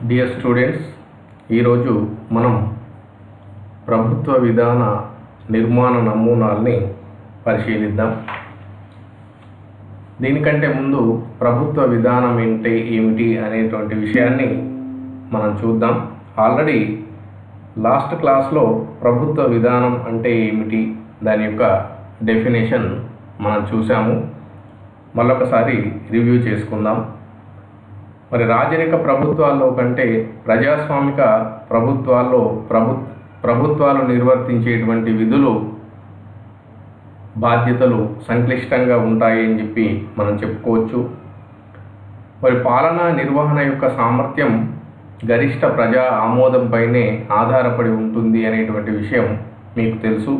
Dear students, ఈరోజు మనం ప్రభుత్వ విధాన నిర్మాణ నమూనాల్ని పరిశీలిద్దాం. దీనికంటే ముందు ప్రభుత్వ విధానం ఏమిటి అనేటువంటి విషయాన్ని మనం చూద్దాం. ఆల్రెడీ లాస్ట్ క్లాస్లో ప్రభుత్వ విధానం అంటే ఏమిటి, దాని యొక్క డెఫినేషన్ మనం చూసాము. మళ్ళొకసారి రివ్యూ చేసుకుందాం. మరి రాజరిక ప్రభుత్వాల్లో కంటే ప్రజాస్వామిక ప్రభుత్వాల్లో ప్రభుత్వాలు నిర్వర్తించేటువంటి విధులు, బాధ్యతలు సంక్లిష్టంగా ఉంటాయి అని చెప్పి మనం చెప్పుకోవచ్చు. మరి పాలనా నిర్వహణ యొక్క సామర్థ్యం గరిష్ట ప్రజా ఆమోదంపైనే ఆధారపడి ఉంటుంది అనేటువంటి విషయం మీకు తెలుసు.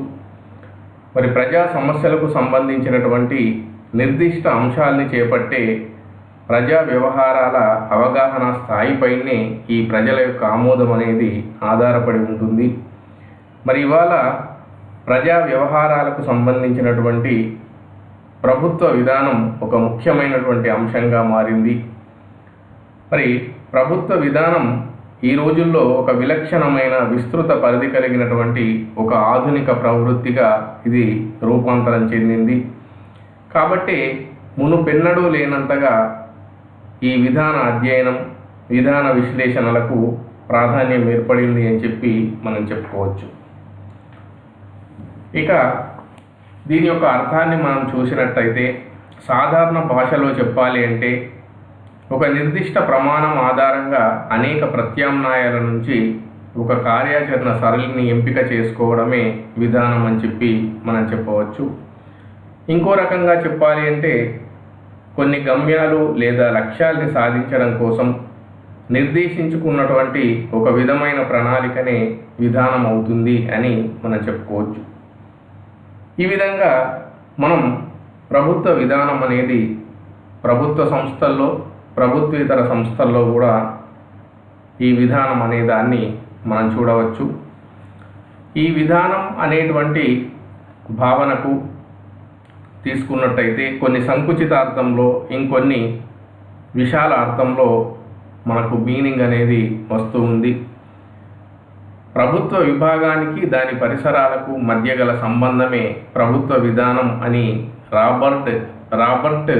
మరి ప్రజా సమస్యలకు సంబంధించినటువంటి నిర్దిష్ట అంశాలని చేపట్టే ప్రజా వ్యవహారాల అవగాహన స్థాయిపైనే ఈ ప్రజల యొక్క ఆమోదం అనేది ఆధారపడి ఉంటుంది. మరి ఇవాళ ప్రజా వ్యవహారాలకు సంబంధించినటువంటి ప్రభుత్వ విధానం ఒక ముఖ్యమైనటువంటి అంశంగా మారింది. మరి ప్రభుత్వ విధానం ఈ రోజుల్లో ఒక విలక్షణమైన విస్తృత పరిధి కలిగినటువంటి ఒక ఆధునిక ప్రవృత్తిగా ఇది రూపాంతరం చెందింది. కాబట్టి మునుపెన్నడూ లేనంతగా ఈ విధాన అధ్యయనం, విధాన విశ్లేషణలకు ప్రాధాన్యం ఏర్పడింది అని చెప్పి మనం చెప్పుకోవచ్చు. ఇక దీని యొక్క అర్థాన్ని మనం చూసినట్టయితే, సాధారణ భాషలో చెప్పాలి అంటే ఒక నిర్దిష్ట ప్రమాణం ఆధారంగా అనేక ప్రత్యామ్నాయాల నుంచి ఒక కార్యాచరణ సరళిని ఎంపిక చేసుకోవడమే విధానం అని చెప్పి మనం చెప్పవచ్చు. ఇంకో రకంగా చెప్పాలి అంటే కొన్ని గమ్యాలు లేదా లక్ష్యాల్ని సాధించడం కోసం నిర్దేశించుకున్నటువంటి ఒక విధమైన ప్రణాళికనే విధానం అవుతుంది అని మనం చెప్పుకోవచ్చు. ఈ విధంగా మనం ప్రభుత్వ విధానం అనేది ప్రభుత్వ సంస్థల్లో, ప్రభుత్వేతర సంస్థల్లో కూడా ఈ విధానం అనే దాన్ని మనం చూడవచ్చు. ఈ విధానం అనేటువంటి భావనకు తీసుకున్నట్టయితే కొన్ని సంకుచిత అర్థంలో, ఇంకొన్ని విశాల అర్థంలో మనకు మీనింగ్ అనేది వస్తూ ఉంది. ప్రభుత్వ విభాగానికి దాని పరిసరాలకు మధ్య గల సంబంధమే ప్రభుత్వ విధానం అని రాబర్ట్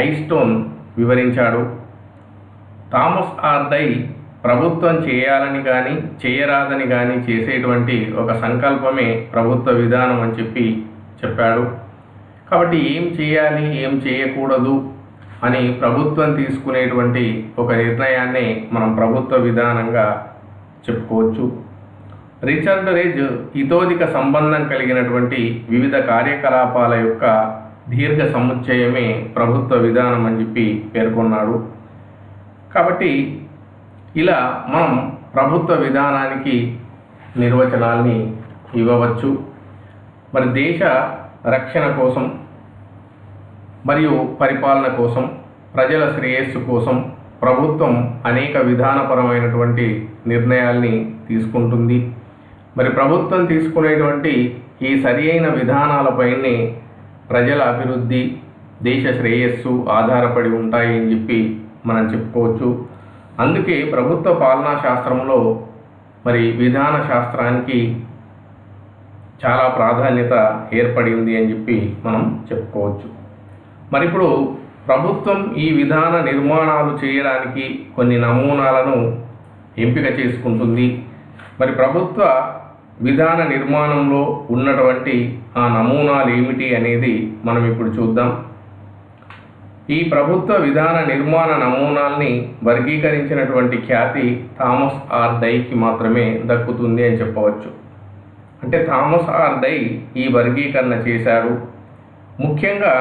ఐస్టోన్ వివరించాడు. థామస్ ఆర్ డై ప్రభుత్వం చేయాలని కానీ చేయరాదని కానీ చేసేటువంటి ఒక సంకల్పమే ప్రభుత్వ విధానం అని చెప్పాడు. కాబట్టి ఏం చేయాలి, ఏం చేయకూడదు అని ప్రభుత్వం తీసుకునేటువంటి ఒక నిర్ణయాన్ని మనం ప్రభుత్వ విధానంగా చెప్పుకోవచ్చు. రిచర్డ్ రెజ్ ఇతోధిక సంబంధం కలిగినటువంటి వివిధ కార్యకలాపాల యొక్క దీర్ఘ సముచ్చయమే ప్రభుత్వ విధానం అని చెప్పి పేర్కొన్నాడు. కాబట్టి ఇలా మనం ప్రభుత్వ విధానానికి నిర్వచనాల్ని ఇవ్వవచ్చు. మరి దేశ రక్షణ కోసం మరియు పరిపాలన కోసం, ప్రజల శ్రేయస్సు కోసం ప్రభుత్వం అనేక విధానపరమైనటువంటి నిర్ణయాల్ని తీసుకుంటుంది. మరి ప్రభుత్వం తీసుకునేటువంటి ఈ సరి అయిన విధానాలపైనే ప్రజల అభివృద్ధి, దేశ శ్రేయస్సు ఆధారపడి ఉంటాయి అని చెప్పి మనం చెప్పుకోవచ్చు. అందుకే ప్రభుత్వ పాలనా శాస్త్రంలో మరి విధాన శాస్త్రానికి చాలా ప్రాధాన్యత ఏర్పడింది అని చెప్పి మనం చెప్పుకోవచ్చు. మరి ఇప్పుడు ప్రభుత్వం ఈ విధాన నిర్మాణాలు చేయడానికి కొన్ని నమూనాలను ఎంపిక చేసుకుంటుంది. మరి ప్రభుత్వ విధాన నిర్మాణంలో ఉన్నటువంటి ఆ నమూనాలు ఏమిటి అనేది మనం ఇప్పుడు చూద్దాం. ఈ ప్రభుత్వ విధాన నిర్మాణ నమూనాల్ని వర్గీకరించినటువంటి ఖ్యాతి థామస్ ఆర్ డైకి మాత్రమే దక్కుతుంది అని చెప్పవచ్చు. అంటే థామస్ ఆర్ డై ఈ వర్గీకరణ చేశాడు. ముఖ్యంగా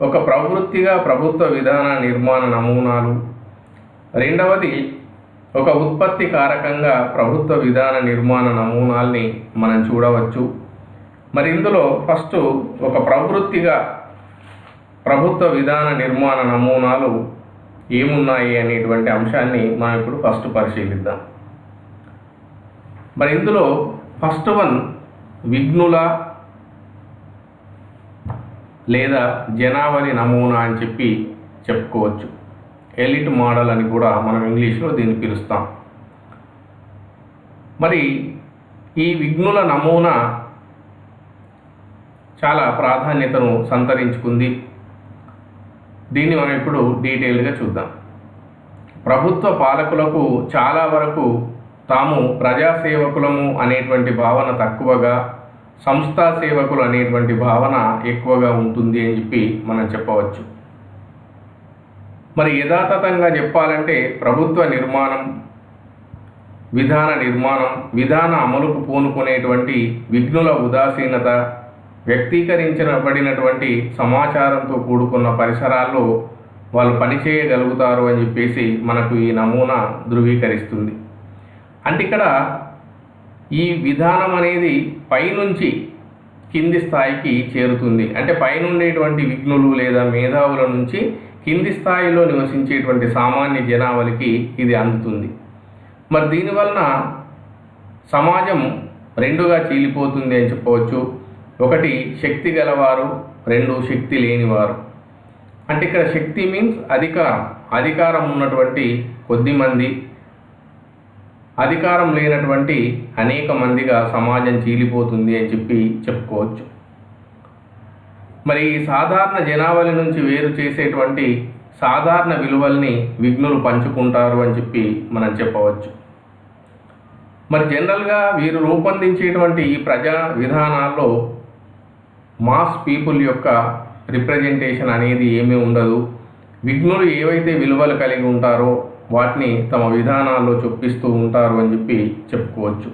ఒక ప్రవృత్తిగా ప్రభుత్వ విధాన నిర్మాణ నమూనాలు, రెండవది ఒక ఉత్పత్తి కారకంగా ప్రభుత్వ విధాన నిర్మాణ నమూనాల్ని మనం చూడవచ్చు. మరి ఇందులో ఫస్ట్ ఒక ప్రవృత్తిగా ప్రభుత్వ విధాన నిర్మాణ నమూనాలు ఏమున్నాయి అనేటువంటి అంశాన్ని మనం ఇప్పుడు ఫస్ట్ పరిశీలిద్దాం. మరి ఇందులో ఫస్ట్ వన్ విఘ్నుల లేదా జనావళి నమూనా అని చెప్పుకోవచ్చు. ఎలిట్ మోడల్ అని కూడా మనం ఇంగ్లీష్లో దీన్ని పిలుస్తాం. మరి ఈ విఘ్నుల నమూనా చాలా ప్రాధాన్యతను సంతరించుకుంది. దీన్ని మనం ఇప్పుడు డీటెయిల్గా చూద్దాం. ప్రభుత్వ పాలకులకు చాలా వరకు తాము ప్రజాసేవకులము అనేటువంటి భావన తక్కువగా, సంస్థా సేవకులు అనేటువంటి భావన ఎక్కువగా ఉంటుంది అని చెప్పి మనం చెప్పవచ్చు. మరి యథాతథంగా చెప్పాలంటే ప్రభుత్వ నిర్మాణం, విధాన అమలుకు పూనుకునేటువంటి విఘ్నుల ఉదాసీనత, వ్యక్తీకరించబడినటువంటి సమాచారంతో కూడుకున్న పరిసరాల్లో వాళ్ళు పనిచేయగలుగుతారు అని చెప్పేసి మనకు ఈ నమూనా ధృవీకరిస్తుంది. అంటే ఇక్కడ ఈ విధానం అనేది పైనుంచి కింది స్థాయికి చేరుతుంది. అంటే పైనుండేటువంటి విఘ్నులు లేదా మేధావుల నుంచి కింది స్థాయిలో నివసించేటువంటి సామాన్య జనావళికి ఇది అందుతుంది. మరి దీనివలన సమాజం రెండుగా చీలిపోతుంది అని చెప్పవచ్చు. ఒకటి శక్తి గలవారు, రెండు శక్తి లేనివారు. అంటే ఇక్కడ శక్తి మీన్స్ అధికారం ఉన్నటువంటి కొద్ది మంది, అధికారం లేనటువంటి అనేక మందిగా సమాజం చీలిపోతుంది అని చెప్పి చెప్పుకోవచ్చు. మరి సాధారణ జనావళి నుంచి వేరు చేసేటువంటి సాధారణ విలువల్ని విఘ్నులు పంచుకుంటారు అని చెప్పి మనం చెప్పవచ్చు. మరి జనరల్గా వీరు రూపొందించేటువంటి ఈ ప్రజా విధానాల్లో మాస్ పీపుల్ యొక్క రిప్రజెంటేషన్ అనేది ఏమీ ఉండదు. విఘ్నులు ఏవైతే విలువలు కలిగి ఉంటారో వాటిని తమ విధానాల్లో చొప్పిస్తూ ఉంటారు అని చెప్పి చెప్పుకోవచ్చు.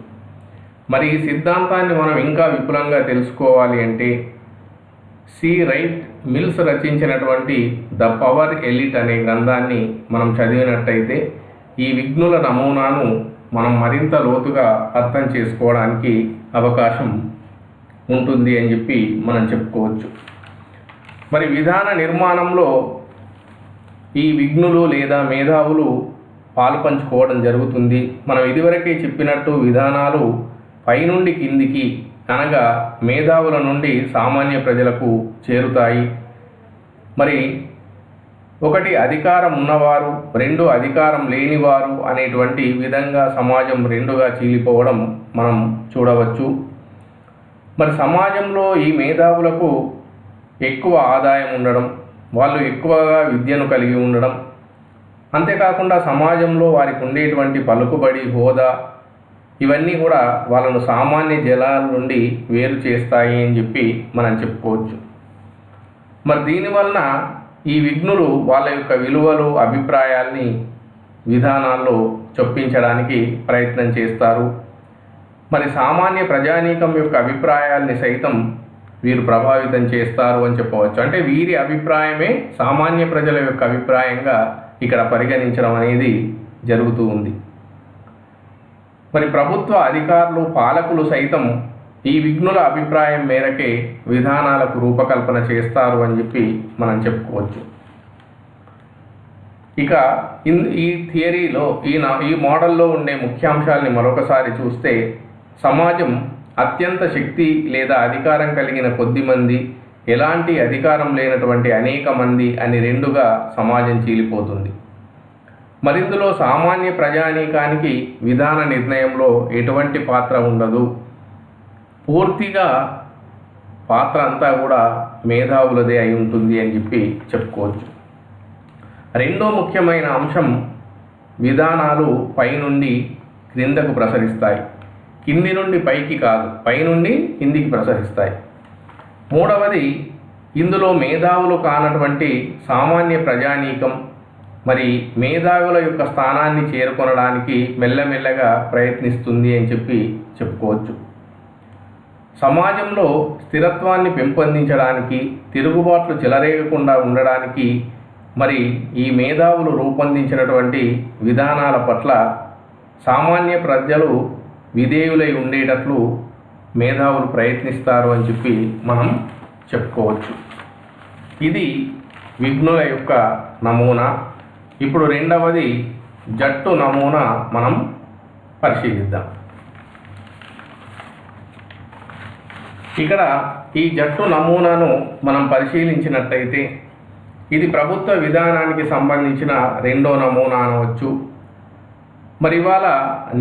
మరి ఈ సిద్ధాంతాన్ని మనం ఇంకా విపులంగా తెలుసుకోవాలి అంటే సి. రైట్ మిల్స్ రచించినటువంటి ద పవర్ ఎలిట్ అనే గ్రంథాన్ని మనం చదివినట్టయితే ఈ విఘ్నుల నమూనాను మనం మరింత లోతుగా అర్థం చేసుకోవడానికి అవకాశం ఉంటుంది అని చెప్పి మనం చెప్పుకోవచ్చు. మరి విధాన నిర్మాణంలో ఈ విఘ్నులు లేదా మేధావులు పాలుపంచుకోవడం జరుగుతుంది. మనం ఇదివరకే చెప్పినట్టు విధానాలు పైనుండి కిందికి అనగా మేధావుల నుండి సామాన్య ప్రజలకు చేరుతాయి. మరి ఒకటి అధికారం ఉన్నవారు, రెండు అధికారం లేనివారు అనేటువంటి విధంగా సమాజం రెండుగా చీలిపోవడం మనం చూడవచ్చు. మరి సమాజంలో ఈ మేధావులకు ఎక్కువ ఆదాయం ఉండడం, వాళ్ళు ఎక్కువగా విద్యను కలిగి ఉండడం, అంతేకాకుండా సమాజంలో వారికి ఉండేటువంటి పలుకుబడి, హోదా ఇవన్నీ కూడా వాళ్ళను సామాన్య జనాల నుండి వేరు చేస్తాయి అని చెప్పి మనం చెప్పుకోవచ్చు. మరి దీనివలన ఈ విఘ్నులు వాళ్ళ యొక్క విలువలు, అభిప్రాయాల్ని విధానాల్లో చొప్పించడానికి ప్రయత్నం చేస్తారు. మరి సామాన్య ప్రజానీకం యొక్క అభిప్రాయాల్ని సైతం వీరు ప్రభావితం చేస్తారు అని చెప్పవచ్చు. అంటే వీరి అభిప్రాయమే సామాన్య ప్రజల యొక్క అభిప్రాయంగా ఇక్కడ పరిగణించడం అనేది జరుగుతూ ఉంది. మరి ప్రభుత్వ అధికారులు, పాలకులు సైతం ఈ విఘ్నుల అభిప్రాయం మేరకే విధానాలకు రూపకల్పన చేస్తారు అని చెప్పి మనం చెప్పుకోవచ్చు. ఇక ఈ థియరీలో ఈ మోడల్లో ఉండే ముఖ్యాంశాలని మరొకసారి చూస్తే సమాజం అత్యంత శక్తి లేదా అధికారం కలిగిన కొద్ది మంది, ఎలాంటి అధికారం లేనటువంటి అనేక మంది అని రెండుగా సమాజం చీలిపోతుంది. మరిందులో సామాన్య ప్రజానీకానికి విధాన నిర్ణయంలో ఎటువంటి పాత్ర ఉండదు. పూర్తిగా పాత్ర అంతా కూడా మేధావులదే అయి ఉంటుంది అని చెప్పి చెప్పుకోవచ్చు. రెండో ముఖ్యమైన అంశం, విధానాలు పైనుండి క్రిందకు ప్రసరిస్తాయి, కింది నుండి పైకి కాదు, పైనుండి కిందికి ప్రసరిస్తాయి. మూడవది, ఇందులో మేధావులు కానటువంటి సామాన్య ప్రజానీకం మరి మేధావుల యొక్క స్థానాన్ని చేరుకొనడానికి మెల్లమెల్లగా ప్రయత్నిస్తుంది అని చెప్పి చెప్పుకోవచ్చు. సమాజంలో స్థిరత్వాన్ని పెంపొందించడానికి, తిరుగుబాట్లు చెలరేగకుండా ఉండడానికి మరి ఈ మేధావులు రూపొందించినటువంటి విధానాల పట్ల సామాన్య ప్రజలు విధేయులై ఉండేటట్లు మేధావులు ప్రయత్నిస్తారు అని చెప్పి మనం చెప్పుకోవచ్చు. ఇది విఘ్నుల యొక్క నమూనా. ఇప్పుడు రెండవది జట్టు నమూనా మనం పరిశీలిద్దాం. ఇక్కడ ఈ జట్టు నమూనాను మనం పరిశీలించినట్టయితే ఇది ప్రభుత్వ విధానానికి సంబంధించిన రెండో నమూనా అనవచ్చు. మరి ఇవాళ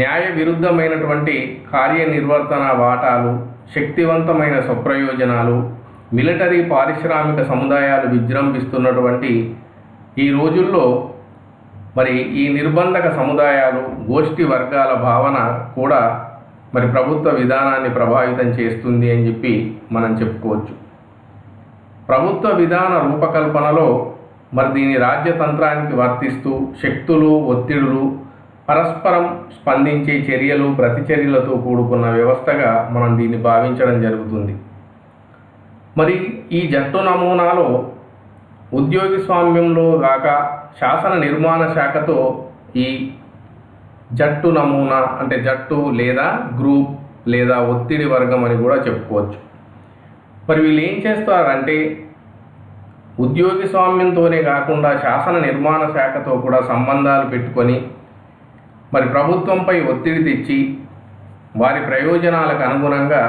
న్యాయ విరుద్ధమైనటువంటి కార్యనిర్వర్తన వాటాలు, శక్తివంతమైన స్వప్రయోజనాలు, మిలిటరీ పారిశ్రామిక సముదాయాలు విజృంభిస్తున్నటువంటి ఈ రోజుల్లో మరి ఈ నిర్బంధక సముదాయాలు, గోష్ఠి వర్గాల భావన కూడా మరి ప్రభుత్వ విధానాన్ని ప్రభావితం చేస్తుంది అని చెప్పి మనం చెప్పుకోవచ్చు. ప్రభుత్వ విధాన రూపకల్పనలో మరి దీని రాజ్యతంత్రానికి వర్తిస్తూ శక్తులు, ఒత్తిడులు, పరస్పరం స్పందించే చర్యలు, ప్రతిచర్యలతో కూడుకున్న వ్యవస్థగా మనం దీన్ని భావించడం జరుగుతుంది. మరి ఈ జట్టు నమూనాలో ఉద్యోగి స్వామ్యంలో గాక శాసన నిర్మాణ శాఖతో ఈ జట్టు నమూనా అంటే జట్టు లేదా గ్రూప్ లేదా ఒత్తిడి వర్గం అని కూడా చెప్పుకోవచ్చు. మరి వీళ్ళు ఏం చేస్తారంటే ఉద్యోగి స్వామ్యంతోనే కాకుండా శాసన నిర్మాణ శాఖతో కూడా సంబంధాలు పెట్టుకొని మరి ప్రభుత్వంపై ఒత్తిడి తెచ్చి వారి ప్రయోజనాలకు అనుగుణంగా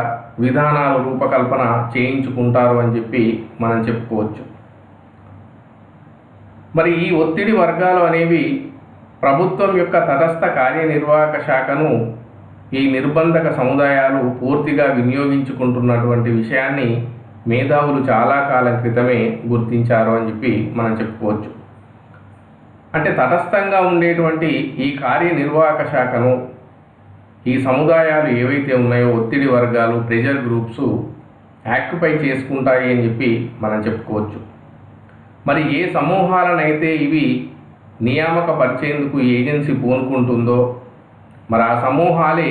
విధానాలు రూపకల్పన చేయించుకుంటారు అని చెప్పి మనం చెప్పుకోవచ్చు. మరి ఈ ఒత్తిడి వర్గాలు అనేవి ప్రభుత్వం యొక్క తటస్థ కార్యనిర్వాహక శాఖను ఈ నిర్బంధక సముదాయాలు పూర్తిగా వినియోగించుకుంటున్నటువంటి విషయాన్ని మేధావులు చాలా కాలం క్రితమే గుర్తించారు అని చెప్పి మనం చెప్పుకోవచ్చు. అంటే తటస్థంగా ఉండేటువంటి ఈ కార్యనిర్వాహక శాఖను ఈ సముదాయాలు ఏవైతే ఉన్నాయో ఒత్తిడి వర్గాలు, ప్రెజర్ గ్రూప్స్ యాక్యుపై చేసుకుంటాయి అని చెప్పి మనం చెప్పుకోవచ్చు. మరి ఏ సమూహాలనైతే ఇవి నియామకపరిచేందుకు ఏజెన్సీ పూనుకుంటుందో మరి ఆ సమూహాలే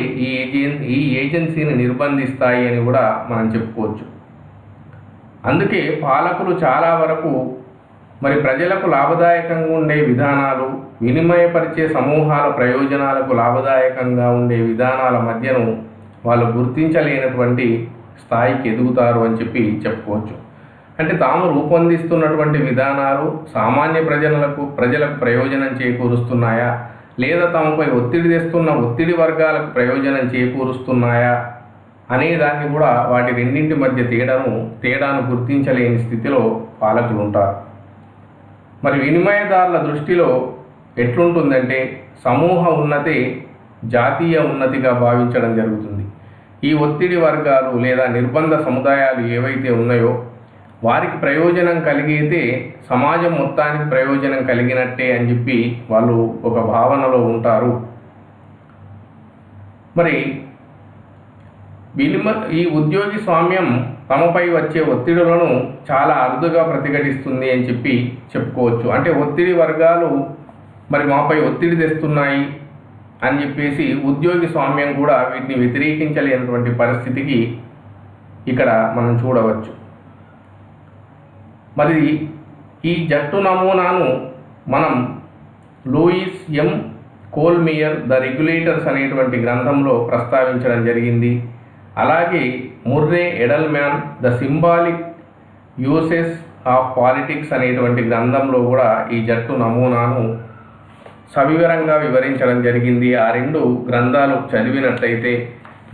ఈ ఏజెన్సీని నిర్బంధిస్తాయి అని కూడా మనం చెప్పుకోవచ్చు. అందుకే పాలకులు చాలా వరకు మరి ప్రజలకు లాభదాయకంగా ఉండే విధానాలు, వినిమయపరిచే సమూహాల ప్రయోజనాలకు లాభదాయకంగా ఉండే విధానాల మధ్యను వాళ్ళు గుర్తించలేనటువంటి స్థాయికి ఎదుగుతారు అని చెప్పి చెప్పుకోవచ్చు. అంటే తాము రూపొందిస్తున్నటువంటి విధానాలు సామాన్య ప్రజలకు ప్రయోజనం చేకూరుస్తున్నాయా, లేదా తమపై ఒత్తిడి తెస్తున్న ఒత్తిడి వర్గాలకు ప్రయోజనం చేకూరుస్తున్నాయా అనే దాన్ని కూడా వాటి రెండింటి మధ్య తేడాను గుర్తించలేని స్థితిలో పాలకులు ఉంటారు. మరి వినిమయదారుల దృష్టిలో ఎట్లుంటుందంటే సమూహ ఉన్నతే జాతీయ ఉన్నతిగా భావించడం జరుగుతుంది. ఈ ఒత్తిడి వర్గాలు లేదా నిర్బంధ సముదాయాలు ఏవైతే ఉన్నాయో వారికి ప్రయోజనం కలిగితే సమాజం మొత్తానికి ప్రయోజనం కలిగినట్టే అని చెప్పి వాళ్ళు ఒక భావనలో ఉంటారు. మరి ఈ ఉద్యోగి స్వామ్యం తమపై వచ్చే ఒత్తిడులను చాలా అరుదుగా ప్రతిఘటిస్తుంది అని చెప్పి చెప్పుకోవచ్చు. అంటే ఒత్తిడి వర్గాలు మరి మాపై ఒత్తిడి తెస్తున్నాయి అని చెప్పేసి ఉద్యోగి స్వామ్యం కూడా వీటిని వ్యతిరేకించలేనటువంటి పరిస్థితికి ఇక్కడ మనం చూడవచ్చు. మరి ఈ జట్టు నమూనాను మనం Lewis M Kohlmeier the regulators అనేటువంటి గ్రంథంలో ప్రస్తావించడం జరిగింది. అలాగే Murray Edelman the symbolic uses of politics అనేటువంటి గ్రంథంలో కూడా ఈ జట్టు నమూనాను సవివరంగా వివరించడం జరిగింది. ఆ రెండు గ్రంథాలు చదివినట్లయితే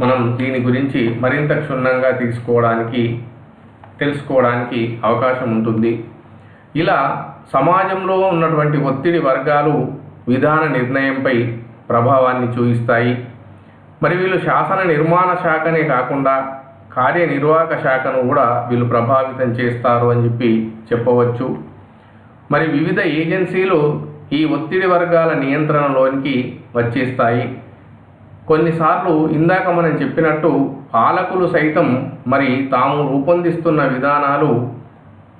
మనం దీని గురించి మరింత క్షుణ్ణంగా తెలుసుకోవడానికి అవకాశం ఉంటుంది. ఇలా సమాజంలో ఉన్నటువంటి ఒత్తిడి వర్గాలు విధాన నిర్ణయంపై ప్రభావాన్ని చూపిస్తాయి. మరి వీళ్ళు శాసన నిర్మాణ శాఖనే కాకుండా కార్యనిర్వాహక శాఖను కూడా వీళ్ళు ప్రభావితం చేస్తారు అని చెప్పి చెప్పవచ్చు. మరి వివిధ ఏజెన్సీలు ఈ ఒత్తిడి వర్గాల నియంత్రణలోనికి వచ్చేస్తాయి. కొన్నిసార్లు ఇందాక మనం చెప్పినట్టు పాలకులు సైతం మరి తాము రూపొందిస్తున్న విధానాలు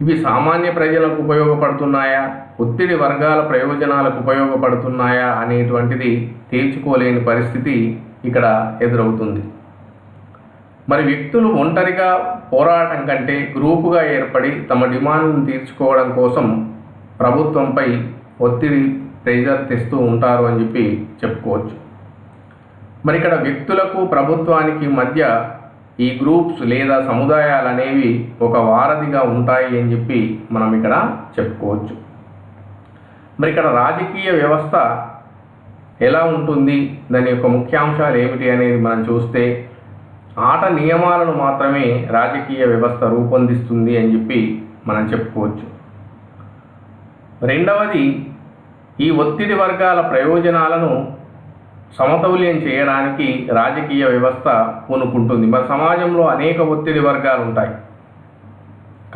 ఇవి సామాన్య ప్రజలకు ఉపయోగపడుతున్నాయా, ఒత్తిడి వర్గాల ప్రయోజనాలకు ఉపయోగపడుతున్నాయా అనేటువంటిది తేల్చుకోలేని పరిస్థితి ఇక్కడ ఎదురవుతుంది. మరి వ్యక్తులు ఒంటరిగా పోరాటం కంటే గ్రూపుగా ఏర్పడి తమ డిమాండ్ను తీర్చుకోవడం కోసం ప్రభుత్వంపై ఒత్తిడి ప్రెజర్ తెస్తూ ఉంటారు అని చెప్పి చెప్పుకోవచ్చు. మరి ఇక్కడ వ్యక్తులకు ప్రభుత్వానికి మధ్య ఈ గ్రూప్స్ లేదా సముదాయాలు అనేవి ఒక వారధిగా ఉంటాయి అని చెప్పి మనం ఇక్కడ చెప్పుకోవచ్చు. మరి ఇక్కడ రాజకీయ వ్యవస్థ ఎలా ఉంటుంది, దాని యొక్క ముఖ్యాంశాలు ఏమిటి అనేది మనం చూస్తే ఆట నియమాలను మాత్రమే రాజకీయ వ్యవస్థ రూపొందిస్తుంది అని చెప్పి మనం చెప్పుకోవచ్చు. రెండవది, ఈ ఒత్తిడి వర్గాల ప్రయోజనాలను సమతౌల్యం చేయడానికి రాజకీయ వ్యవస్థ పూనుకుంటుంది. మరి సమాజంలో అనేక ఒత్తిడి వర్గాలు ఉంటాయి.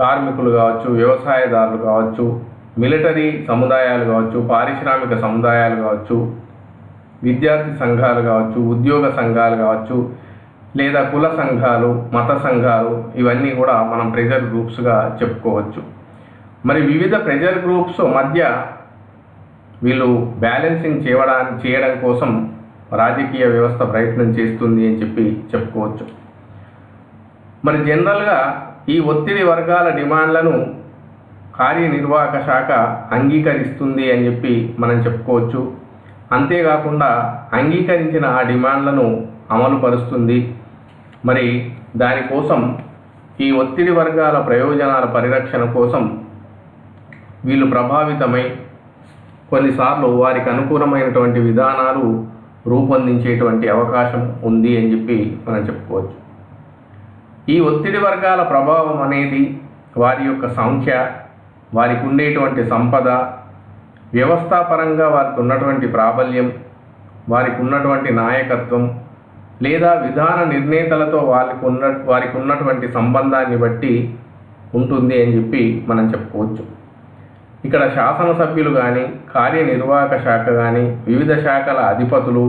కార్మికులు కావచ్చు, వ్యవసాయదారులు కావచ్చు, మిలిటరీ సముదాయాలు కావచ్చు, పారిశ్రామిక సముదాయాలు కావచ్చు, విద్యార్థి సంఘాలు కావచ్చు, ఉద్యోగ సంఘాలు కావచ్చు, లేదా కుల సంఘాలు, మత సంఘాలు, ఇవన్నీ కూడా మనం ప్రెజర్ గ్రూప్స్గా చెప్పుకోవచ్చు. మరి వివిధ ప్రెజర్ గ్రూప్స్ మధ్య వీళ్ళు బ్యాలెన్సింగ్ చేయడం కోసం రాజకీయ వ్యవస్థ ప్రయత్నం చేస్తుంది అని చెప్పుకోవచ్చు. మరి జనరల్గా ఈ ఒత్తిడి వర్గాల డిమాండ్లను కార్యనిర్వాహక శాఖ అంగీకరిస్తుంది అని మనం చెప్పుకోవచ్చు. అంతేకాకుండా అంగీకరించిన ఆ డిమాండ్లను అమలుపరుస్తుంది. మరి దానికోసం ఈ ఒత్తిడి వర్గాల ప్రయోజనాల పరిరక్షణ కోసం వీళ్ళు ప్రభావితమై కొన్నిసార్లు వారికి అనుకూలమైనటువంటి విధానాలు రూపొందించేటువంటి అవకాశం ఉంది అని మనం చెప్పుకోవచ్చు. ఈ ఒత్తిడి వర్గాల ప్రభావం అనేది వారి యొక్క సంఖ్య, వారికి ఉండేటువంటి సంపద, వ్యవస్థాపరంగా వారికి ఉన్నటువంటి ప్రాబల్యం, వారికి ఉన్నటువంటి నాయకత్వం, లేదా విధాన నిర్ణేతలతో వారికి ఉన్నటువంటి సంబంధాన్ని బట్టి ఉంటుంది అని మనం చెప్పుకోవచ్చు. ఇక్కడ శాసనసభ్యులు కానీ, కార్యనిర్వాహక శాఖ కానీ, వివిధ శాఖల అధిపతులు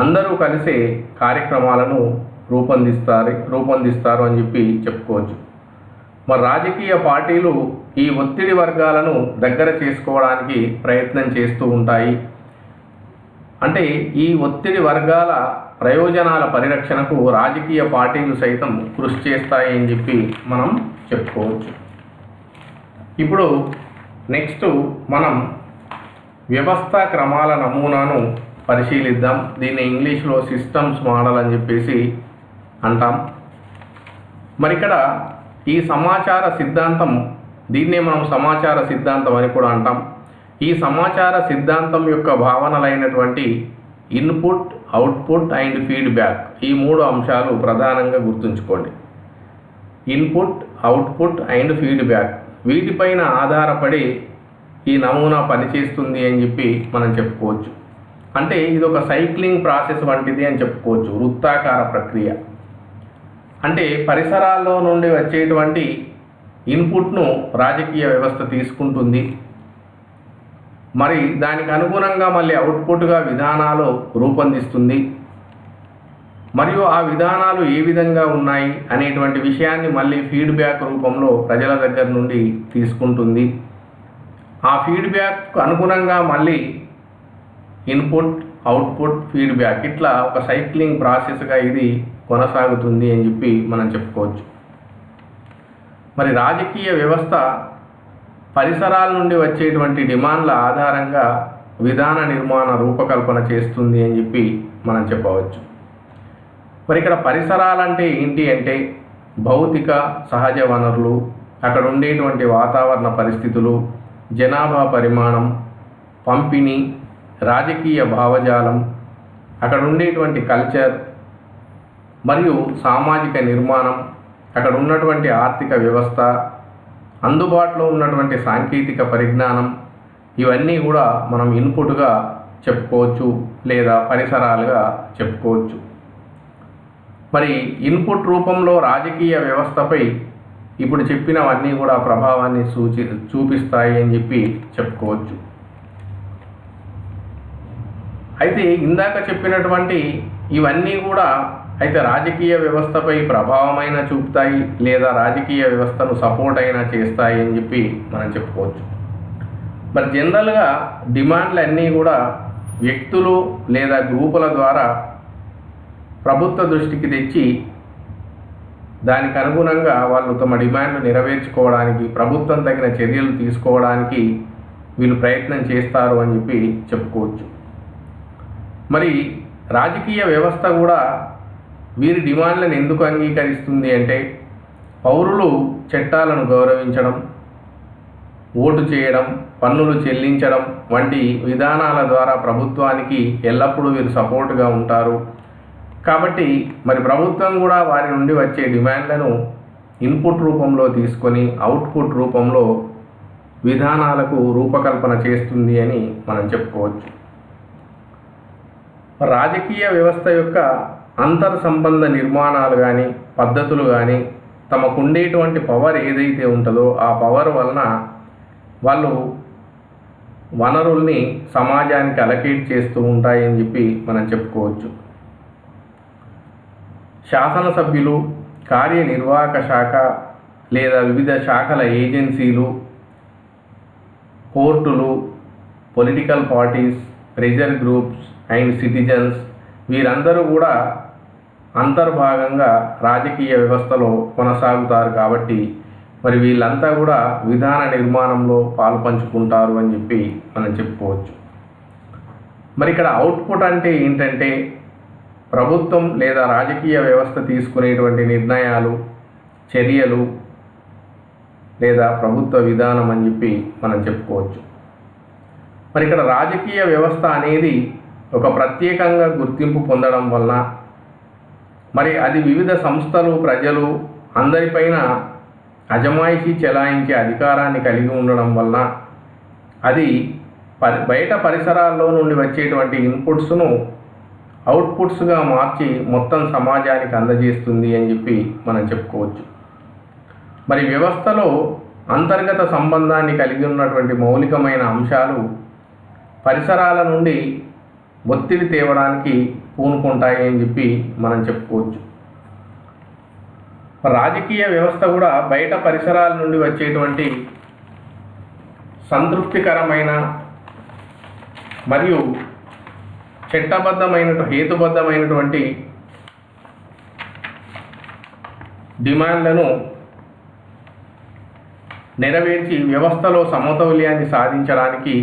అందరూ కలిసే కార్యక్రమాలను రూపొందిస్తారు అని చెప్పుకోవచ్చు. మరి రాజకీయ పార్టీలు ఈ ఒత్తిడి వర్గాలను దగ్గర చేసుకోవడానికి ప్రయత్నం చేస్తూ ఉంటాయి. అంటే ఈ ఒత్తిడి వర్గాల ప్రయోజనాల పరిరక్షణకు రాజకీయ పార్టీలు సైతం కృషి చేస్తాయి అని మనం చెప్పుకోవచ్చు. ఇప్పుడు నెక్స్ట్ మనం వ్యవస్థా క్రమాల నమూనాను పరిశీలిద్దాం. దీన్ని ఇంగ్లీష్లో సిస్టమ్స్ మోడల్ అని అంటాం. మరి ఇక్కడ ఈ సమాచార సిద్ధాంతం, దీన్నే మనం సమాచార సిద్ధాంతం అని కూడా అంటాం. ఈ సమాచార సిద్ధాంతం యొక్క భావనలైనటువంటి ఇన్పుట్, అవుట్పుట్ అండ్ ఫీడ్బ్యాక్, ఈ 3 అంశాలు ప్రధానంగా గుర్తుంచుకోండి. ఇన్పుట్, అవుట్పుట్ అండ్ ఫీడ్బ్యాక్, వీటిపైన ఆధారపడి ఈ నమూనా పనిచేస్తుంది అని మనం చెప్పుకోవచ్చు. అంటే ఇది ఒక సైక్లింగ్ ప్రాసెస్ వంటిది అని చెప్పుకోవచ్చు, వృత్తాకార ప్రక్రియ. అంటే పరిసరాల్లో నుండి వచ్చేటువంటి ఇన్పుట్ను రాజకీయ వ్యవస్థ తీసుకుంటుంది. మరి దానికి అనుగుణంగా మళ్ళీ అవుట్పుట్గా విధానాలు రూపొందిస్తుంది. మరియు ఆ విధానాలు ఏ విధంగా ఉన్నాయి అనేటువంటి విషయాన్ని మళ్ళీ ఫీడ్బ్యాక్ రూపంలో ప్రజల దగ్గర నుండి తీసుకుంటుంది. ఆ ఫీడ్బ్యాక్ అనుగుణంగా మళ్ళీ ఇన్పుట్, అవుట్పుట్, ఫీడ్బ్యాక్, ఇట్లా ఒక సైక్లింగ్ ప్రాసెస్గా ఇది కొనసాగుతుంది అని మనం చెప్పుకోవచ్చు. మరి రాజకీయ వ్యవస్థ పరిసరాల నుండి వచ్చేటువంటి డిమాండ్ల ఆధారంగా విధాన నిర్మాణ రూపకల్పన చేస్తుంది అని మనం చెప్పవచ్చు. మరి ఇక్కడ పరిసరాలంటే ఏంటి అంటే భౌతిక సహజ వనరులు, అక్కడ ఉండేటువంటి వాతావరణ పరిస్థితులు, జనాభా పరిమాణం, పంపిణీ, రాజకీయ భావజాలం, అక్కడ ఉండేటువంటి కల్చర్ మరియు సామాజిక నిర్మాణం, అక్కడ ఉన్నటువంటి ఆర్థిక వ్యవస్థ, అందుబాటులో ఉన్నటువంటి సాంకేతిక పరిజ్ఞానం, ఇవన్నీ కూడా మనం ఇన్పుట్గా చెప్పుకోవచ్చు లేదా పరిసరాలుగా చెప్పుకోవచ్చు. మరి ఇన్పుట్ రూపంలో రాజకీయ వ్యవస్థపై ఇప్పుడు చెప్పినవన్నీ కూడా ప్రభావాన్ని చూపిస్తాయి అని చెప్పుకోవచ్చు. అయితే ఇందాక చెప్పినటువంటి ఇవన్నీ కూడా అయితే రాజకీయ వ్యవస్థపై ప్రభావమైనా చూపుతాయి లేదా రాజకీయ వ్యవస్థను సపోర్ట్ అయినా చేస్తాయి అని మనం చెప్పుకోవచ్చు. మరి జనరల్గా డిమాండ్లు అన్నీ కూడా వ్యక్తులు లేదా గ్రూపుల ద్వారా ప్రభుత్వ దృష్టికి తెచ్చి దానికి అనుగుణంగా వాళ్ళు తమ డిమాండ్లు నెరవేర్చుకోవడానికి ప్రభుత్వం తగిన చర్యలు తీసుకోవడానికి వీళ్ళు ప్రయత్నం చేస్తారు అని చెప్పుకోవచ్చు. మరి రాజకీయ వ్యవస్థ కూడా వీరి డిమాండ్లను ఎందుకు అంగీకరిస్తుంది అంటే పౌరులు చట్టాలను గౌరవించడం, ఓటు చేయడం, పన్నులు చెల్లించడం వంటి విధానాల ద్వారా ప్రభుత్వానికి ఎల్లప్పుడూ వీరు సపోర్టుగా ఉంటారు. కాబట్టి మరి ప్రభుత్వం కూడా వారి నుండి వచ్చే డిమాండ్లను ఇన్పుట్ రూపంలో తీసుకొని అవుట్పుట్ రూపంలో విధానాలకు రూపకల్పన చేస్తుంది అని మనం చెప్పుకోవచ్చు. రాజకీయ వ్యవస్థ యొక్క అంతర్ సంబంధ నిర్మాణాలు కానీ పద్ధతులు కానీ తమకు ఉండేటువంటి పవర్ ఏదైతే ఉంటుందో ఆ పవర్ వలన వాళ్ళు వనరుల్ని సమాజానికి అలకేట్ చేస్తూ ఉంటాయని చెప్పి మనం చెప్పుకోవచ్చు. శాసనసభ్యులు, కార్యనిర్వాహక శాఖ లేదా వివిధ శాఖల ఏజెన్సీలు, కోర్టులు, political parties, pressure groups and citizens వీరందరూ కూడా అంతర్భాగంగా రాజకీయ వ్యవస్థలో కొనసాగుతారు. కాబట్టి మరి వీళ్ళంతా కూడా విధాన నిర్మాణంలో పాలు పంచుకుంటారు అని చెప్పి మనం చెప్పుకోవచ్చు. మరి ఇక్కడ అవుట్పుట్ అంటే ఏంటంటే ప్రభుత్వం లేదా రాజకీయ వ్యవస్థ తీసుకునేటువంటి నిర్ణయాలు, చర్యలు లేదా ప్రభుత్వ విధానం అని చెప్పి మనం చెప్పుకోవచ్చు. మరి ఇక్కడ రాజకీయ వ్యవస్థ అనేది ఒక ప్రత్యేకంగా గుర్తింపు పొందడం వలన మరి అది వివిధ సంస్థలు, ప్రజలు అందరిపైన అజమాయిషీ చెలాయించే అధికారాన్ని కలిగి ఉండడం వలన అది బయట పరిసరాల్లో నుండి వచ్చేటువంటి ఇన్పుట్స్ను అవుట్పుట్స్గా మార్చి మొత్తం సమాజానికి అందజేస్తుంది అని చెప్పి మనం చెప్పుకోవచ్చు. మరి వ్యవస్థలో అంతర్గత సంబంధాన్ని కలిగి ఉన్నటువంటి మౌలికమైన అంశాలు పరిసరాల నుండి ఒత్తిడి తేవడానికి పూనుకుంటాయి అని చెప్పి మనం చెప్పుకోవచ్చు. రాజకీయ వ్యవస్థ కూడా బయట పరిసరాల నుండి వచ్చేటువంటి సంతృప్తికరమైన మరియు హేతుబద్ధమైనటువంటి డిమాండ్లను నెరవేర్చి వ్యవస్థలో సమతౌల్యాన్ని సాధించడానికి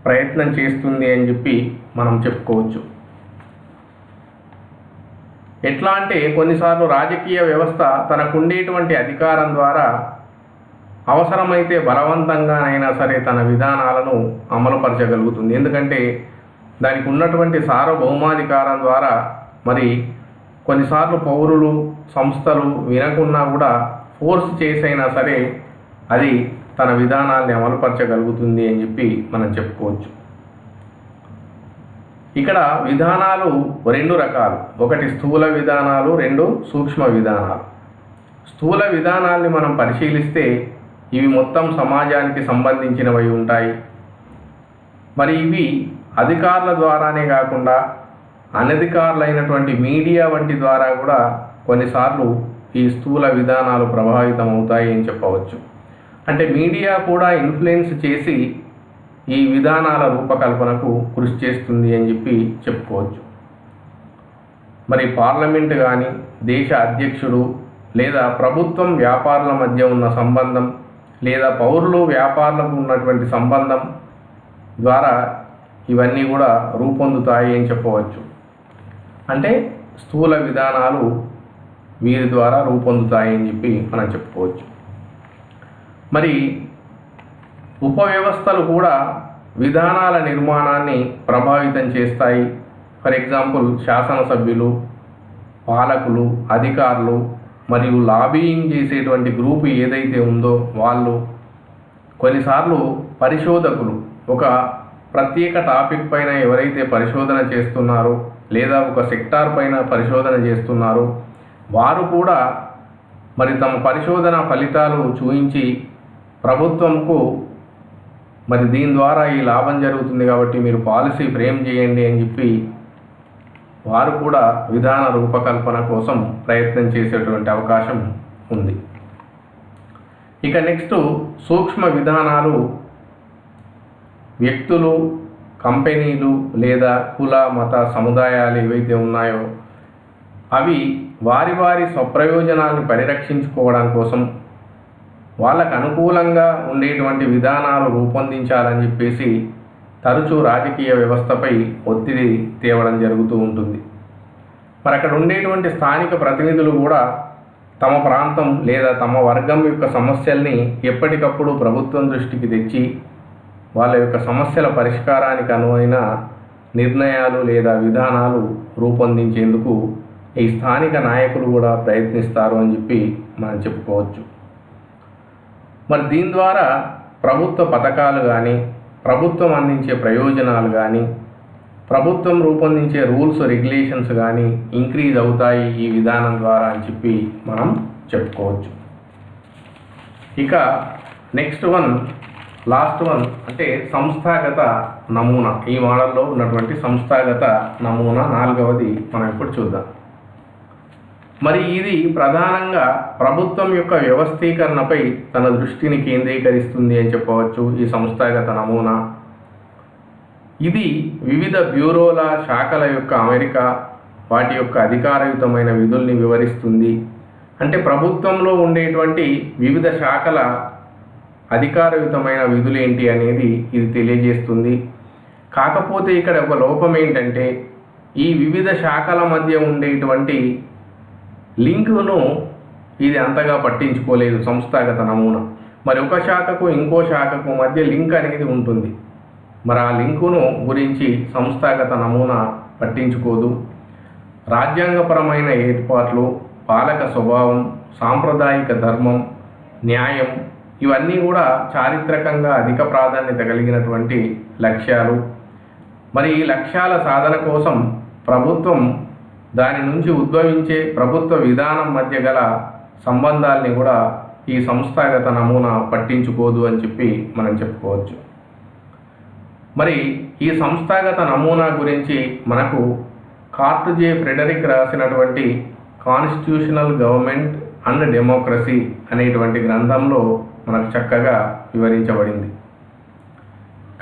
ప్రయత్నం చేస్తుంది అని చెప్పి మనం చెప్పుకోవచ్చు. ఎట్లా అంటే కొన్నిసార్లు రాజకీయ వ్యవస్థ తనకుండేటువంటి అధికారం ద్వారా అవసరమైతే బలవంతంగానైనా సరే తన విధానాలను అమలుపరచగలుగుతుంది. ఎందుకంటే దానికి ఉన్నటువంటి సార్వభౌమాధికారం ద్వారా మరి కొన్నిసార్లు పౌరులు, సంస్థలు వినకున్నా కూడా ఫోర్స్ చేసైనా సరే అది తన విధానాల్ని అమలుపరచగలుగుతుంది అని చెప్పి మనం చెప్పుకోవచ్చు. ఇక్కడ విధానాలు రెండు రకాలు, ఒకటి స్థూల విధానాలు, రెండు సూక్ష్మ విధానాలు. స్థూల విధానాల్ని మనం పరిశీలిస్తే ఇవి మొత్తం సమాజానికి సంబంధించినవి ఉంటాయి. మరి ఇవి అధికారుల ద్వారానే కాకుండా అనధికారులైనటువంటి మీడియా వంటి ద్వారా కూడా కొన్నిసార్లు ఈ స్థూల విధానాలు ప్రభావితం అవుతాయి అని చెప్పవచ్చు. అంటే మీడియా కూడా ఇన్ఫ్లుయెన్స్ చేసి ఈ విధానాల రూపకల్పనకు కృషి చేస్తుంది అని చెప్పి చెప్పుకోవచ్చు. మరి పార్లమెంటు కానీ, దేశ అధ్యక్షుడు లేదా ప్రభుత్వం వ్యాపారుల మధ్య ఉన్న సంబంధం లేదా పౌరులు వ్యాపారులకు ఉన్నటువంటి సంబంధం ద్వారా ఇవన్నీ కూడా రూపొందుతాయి అని చెప్పవచ్చు. అంటే స్థూల విధానాలు వీరి ద్వారా రూపొందుతాయి అని చెప్పి మనం చెప్పుకోవచ్చు. మరి ఉపవ్యవస్థలు కూడా విధానాల నిర్మాణాన్ని ప్రభావితం చేస్తాయి. ఫర్ ఎగ్జాంపుల్ శాసనసభ్యులు, పాలకులు, అధికారులు మరియు లాబీయింగ్ చేసేటువంటి గ్రూపు ఏదైతే ఉందో వాళ్ళు, కొన్నిసార్లు పరిశోధకులు ఒక ప్రత్యేక టాపిక్ పైన ఎవరైతే పరిశోధన చేస్తున్నారో లేదా ఒక సెక్టార్ పైన పరిశోధన చేస్తున్నారో వారు కూడా మరి తమ పరిశోధన ఫలితాలు చూపించి ప్రభుత్వంకు మరి దీని ద్వారా ఈ లాభం జరుగుతుంది కాబట్టి మీరు పాలసీ ఫ్రేమ్ చేయండి అని చెప్పి వారు కూడా విధాన రూపకల్పన కోసం ప్రయత్నం చేసేటువంటి అవకాశం ఉంది. ఇక నెక్స్ట్ సూక్ష్మ విధానాలు వ్యక్తులు, కంపెనీలు లేదా కుల, మత సముదాయాలు ఏవైతే ఉన్నాయో అవి వారి వారి స్వప్రయోజనాలను పరిరక్షించుకోవడం కోసం వాళ్ళకు అనుకూలంగా ఉండేటువంటి విధానాలు రూపొందించాలని చెప్పేసి తరచూ రాజకీయ వ్యవస్థపై ఒత్తిడి తేవడం జరుగుతూ ఉంటుంది. మరి అక్కడ ఉండేటువంటి స్థానిక ప్రతినిధులు కూడా తమ ప్రాంతం లేదా తమ వర్గం యొక్క సమస్యల్ని ఎప్పటికప్పుడు ప్రభుత్వం దృష్టికి తెచ్చి వాళ్ళ యొక్క సమస్యల పరిష్కారానికి అనువైన నిర్ణయాలు లేదా విధానాలు రూపొందించేందుకు ఈ స్థానిక నాయకులు కూడా ప్రయత్నిస్తారు అని చెప్పి మనం చెప్పుకోవచ్చు. మరి దీని ద్వారా ప్రభుత్వ పథకాలు కానీ, ప్రభుత్వం అందించే ప్రయోజనాలు కానీ, ప్రభుత్వం రూపొందించే రూల్స్ రెగ్యులేషన్స్ కానీ ఇంక్రీజ్ అవుతాయి ఈ విధానం ద్వారా అని చెప్పి మనం చెప్పుకోవచ్చు. ఇక నెక్స్ట్ వన్, లాస్ట్ వన్ అంటే సంస్థాగత నమూనా. ఈ మోడల్లో ఉన్నటువంటి సంస్థాగత నమూనా 4వది మనం ఇప్పుడు చూద్దాం. మరి ఇది ప్రధానంగా ప్రభుత్వం యొక్క వ్యవస్థీకరణపై తన దృష్టిని కేంద్రీకరిస్తుంది అని చెప్పవచ్చు ఈ సంస్థాగత నమూనా. ఇది వివిధ బ్యూరోల శాఖల యొక్క అమరిక, వాటి యొక్క అధికారయుతమైన విధుల్ని వివరిస్తుంది. అంటే ప్రభుత్వంలో ఉండేటువంటి వివిధ శాఖల అధికారయుతమైన విధులు ఏంటి అనేది ఇది తెలియజేస్తుంది. కాకపోతే ఇక్కడ ఒక లోపం ఏంటంటే ఈ వివిధ శాఖల మధ్య ఉండేటువంటి లింకును ఇది అంతగా పట్టించుకోలేదు సంస్థాగత నమూనా. మరి ఒక శాఖకు ఇంకో శాఖకు మధ్య లింక్ అనేది ఉంటుంది. మరి ఆ లింకును గురించి సంస్థాగత నమూనా పట్టించుకోదు. రాజ్యాంగపరమైన ఏర్పాట్లు, పాలక స్వభావం, సాంప్రదాయిక ధర్మం, న్యాయం ఇవన్నీ కూడా చారిత్రకంగా అధిక ప్రాధాన్యత కలిగినటువంటి లక్ష్యాలు. మరి ఈ లక్ష్యాల సాధన కోసం ప్రభుత్వం దాని నుంచి ఉద్భవించే ప్రభుత్వ విధానం మధ్య గల సంబంధాల్ని కూడా ఈ సంస్థాగత నమూనా పట్టించుకోదు అని చెప్పి మనం చెప్పుకోవచ్చు. మరి ఈ సంస్థాగత నమూనా గురించి మనకు కార్ట్-జే ఫ్రెడరిక్ రాసినటువంటి కాన్స్టిట్యూషనల్ గవర్నమెంట్ అండ్ డెమోక్రసీ అనేటువంటి గ్రంథంలో మనకు చక్కగా వివరించబడింది.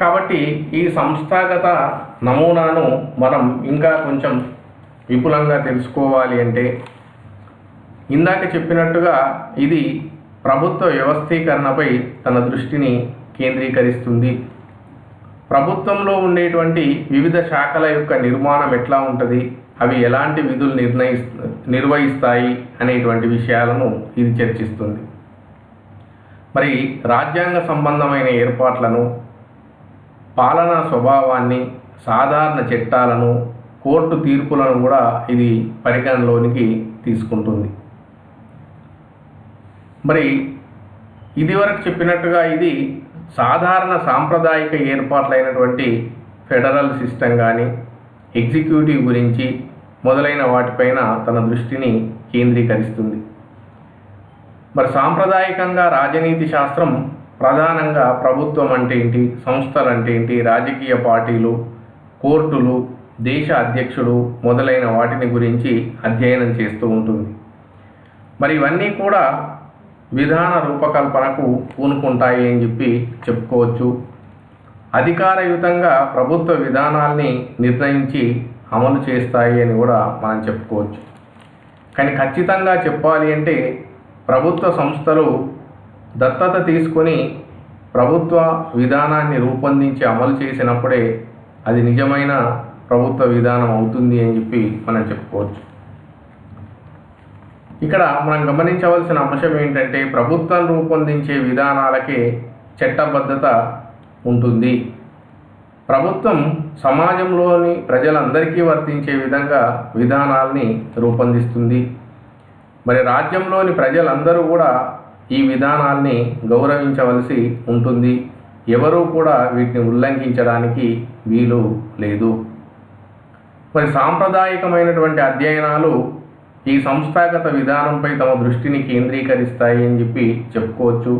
కాబట్టి ఈ సంస్థాగత నమూనాను మనం ఇంకా కొంచెం విపులంగా తెలుసుకోవాలి అంటే ఇందాక చెప్పినట్టుగా ఇది ప్రభుత్వ వ్యవస్థీకరణపై తన దృష్టిని కేంద్రీకరిస్తుంది. ప్రభుత్వంలో ఉండేటువంటి వివిధ శాఖల యొక్క నిర్మాణం ఎట్లా ఉంటుంది, అవి ఎలాంటి విధులు నిర్వహిస్తాయి అనేటువంటి విషయాలను ఇది చర్చిస్తుంది. మరి రాజ్యాంగ సంబంధమైన ఏర్పాట్లను, పాలనా స్వభావాన్ని, సాధారణ చట్టాలను, కోర్టు తీర్పులను కూడా ఇది పరిగణలోనికి తీసుకుంటుంది. మరి ఇదివరకు చెప్పినట్టుగా ఇది సాధారణ సాంప్రదాయిక ఏర్పాట్లైనటువంటి ఫెడరల్ సిస్టమ్ కానీ, ఎగ్జిక్యూటివ్ గురించి మొదలైన వాటిపైన తన దృష్టిని కేంద్రీకరిస్తుంది. మరి సాంప్రదాయకంగా రాజనీతి శాస్త్రం ప్రధానంగా ప్రభుత్వం అంటే ఏంటి, సంస్థలు అంటే ఏంటి, రాజకీయ పార్టీలు, కోర్టులు, దేశ అధ్యక్షుడు మొదలైన వాటిని గురించి అధ్యయనం చేస్తూ ఉంటుంది. మరి ఇవన్నీ కూడా విధాన రూపకల్పనకు పూనుకుంటాయి అని చెప్పి చెప్పుకోవచ్చు. అధికారయుతంగా ప్రభుత్వ విధానాల్ని నిర్ణయించి అమలు చేస్తాయి అని కూడా మనం చెప్పుకోవచ్చు. కానీ ఖచ్చితంగా చెప్పాలి అంటే ప్రభుత్వ సంస్థలు దత్తత తీసుకొని ప్రభుత్వ విధానాన్ని రూపొందించి అమలు చేసినప్పుడే అది నిజమైన ప్రభుత్వ విధానం అవుతుంది అని చెప్పి మనం చెప్పుకోవచ్చు. ఇక్కడ మనం గమనించవలసిన అంశం ఏంటంటే ప్రభుత్వం రూపొందించే విధానాలకే చట్టబద్ధత ఉంటుంది. ప్రభుత్వం సమాజంలోని ప్రజలందరికీ వర్తించే విధంగా విధానాల్ని రూపొందిస్తుంది. మరి రాజ్యంలోని ప్రజలందరూ కూడా ఈ విధానాల్ని గౌరవించవలసి ఉంటుంది. ఎవరూ కూడా వీటిని ఉల్లంఘించడానికి వీలు లేదు. మరి సాంప్రదాయకమైనటువంటి అధ్యయనాలు ఈ సంస్థాగత విధానంపై తమ దృష్టిని కేంద్రీకరిస్తాయి అని చెప్పి చెప్పుకోవచ్చు.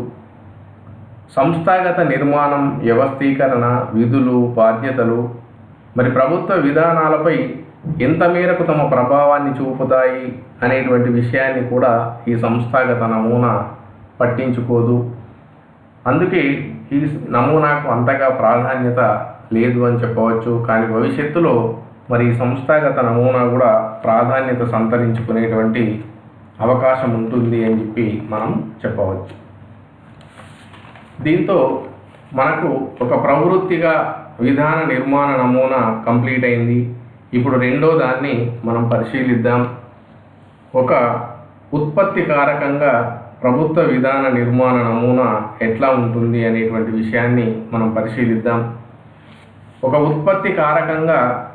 సంస్థాగత నిర్మాణం, వ్యవస్థీకరణ, విధులు, బాధ్యతలు మరి ప్రభుత్వ విధానాలపై ఎంత మేరకు తమ ప్రభావాన్ని చూపుతాయి అనేటువంటి విషయాన్ని కూడా ఈ సంస్థాగత నమూనా పట్టించుకోదు. అందుకే ఈ నమూనాకు అంతగా ప్రాధాన్యత లేదు అని చెప్పవచ్చు. కానీ భవిష్యత్తులో మరి ఈ సంస్థాగత నమూనా కూడా ప్రాధాన్యత సంతరించుకునేటువంటి అవకాశం ఉంటుంది అని చెప్పి మనం చెప్పవచ్చు. దీంతో మనకు ఒక ప్రవృత్తిగా విధాన నిర్మాణ నమూనా కంప్లీట్ అయింది. ఇప్పుడు రెండో దాన్ని మనం పరిశీలిద్దాం. ఒక ఉత్పత్తి కారకంగా ప్రభుత్వ విధాన నిర్మాణ నమూనా ఎట్లా ఉంటుంది అనేటువంటి విషయాన్ని మనం పరిశీలిద్దాం. ఒక ఉత్పత్తి కారకంగా